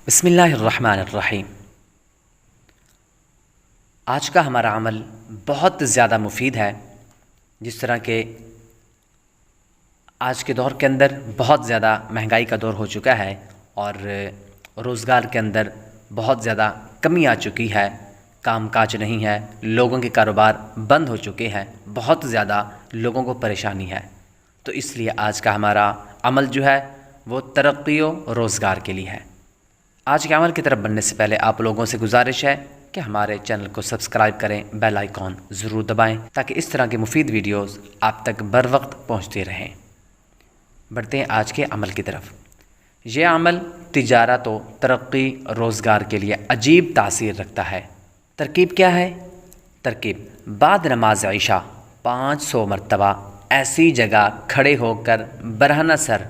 بسم اللہ الرحمن الرحیم۔ آج کا ہمارا عمل بہت زیادہ مفید ہے، جس طرح کہ آج کے دور کے اندر بہت زیادہ مہنگائی کا دور ہو چکا ہے اور روزگار کے اندر بہت زیادہ کمی آ چکی ہے، کام کاج نہیں ہے، لوگوں کے کاروبار بند ہو چکے ہیں، بہت زیادہ لوگوں کو پریشانی ہے۔ تو اس لیے آج کا ہمارا عمل جو ہے وہ ترقی و روزگار کے لیے ہے۔ آج کے عمل کی طرف بڑھنے سے پہلے آپ لوگوں سے گزارش ہے کہ ہمارے چینل کو سبسکرائب کریں، بیل آئیکن ضرور دبائیں تاکہ اس طرح کی مفید ویڈیوز آپ تک بر وقت پہنچتے رہیں۔ بڑھتے ہیں آج کے عمل کی طرف۔ یہ عمل تجارت و ترقی روزگار کے لیے عجیب تاثیر رکھتا ہے۔ ترکیب کیا ہے؟ ترکیب: بعد نماز عشاء 500 مرتبہ ایسی جگہ کھڑے ہو کر برہنہ سر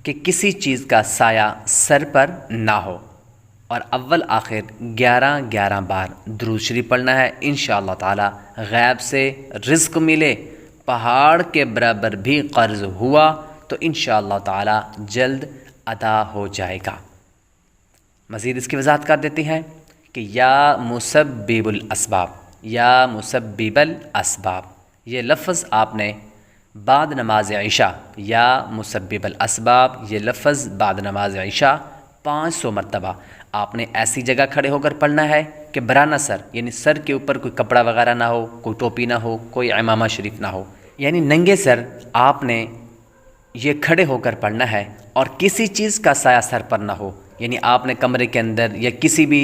کہ کسی چیز کا سایہ سر پر نہ ہو، اور اول آخر 11 بار درود شریف پڑھنا ہے۔ انشاءاللہ تعالی غیب سے رزق ملے، پہاڑ کے برابر بھی قرض ہوا تو انشاءاللہ تعالی جلد ادا ہو جائے گا۔ مزید اس کی وضاحت کر دیتے ہیں کہ یا مسبب الاسباب، یا مسبب الاسباب، یہ لفظ آپ نے بعد نماز عشاء، یا مسبب الاسباب، یہ لفظ بعد نماز عشاء 500 مرتبہ آپ نے ایسی جگہ کھڑے ہو کر پڑھنا ہے کہ برہنہ سر، یعنی سر کے اوپر کوئی کپڑا وغیرہ نہ ہو، کوئی ٹوپی نہ ہو، کوئی عمامہ شریف نہ ہو، یعنی ننگے سر آپ نے یہ کھڑے ہو کر پڑھنا ہے، اور کسی چیز کا سایہ سر پر نہ ہو، یعنی آپ نے کمرے کے اندر یا کسی بھی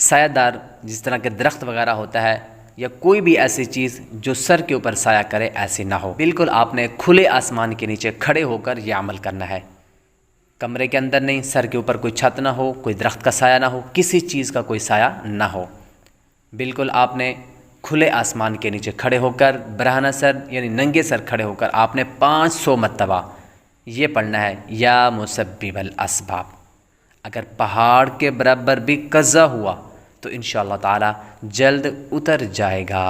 سایہ دار جس طرح کے درخت وغیرہ ہوتا ہے یا کوئی بھی ایسی چیز جو سر کے اوپر سایہ کرے ایسی نہ ہو۔ بالکل آپ نے کھلے آسمان کے نیچے کھڑے ہو کر یہ عمل کرنا ہے۔ کمرے کے اندر نہیں، سر کے اوپر کوئی چھت نہ ہو، کوئی درخت کا سایہ نہ ہو، کسی چیز کا کوئی سایہ نہ ہو۔ بالکل آپ نے کھلے آسمان کے نیچے کھڑے ہو کر برہنہ سر یعنی ننگے سر کھڑے ہو کر آپ نے 500 مرتبہ یہ پڑھنا ہے، یا مسبب الاسباب۔ اگر پہاڑ کے برابر بھی قضا ہوا تو انشاءاللہ تعالی جلد اتر جائے گا۔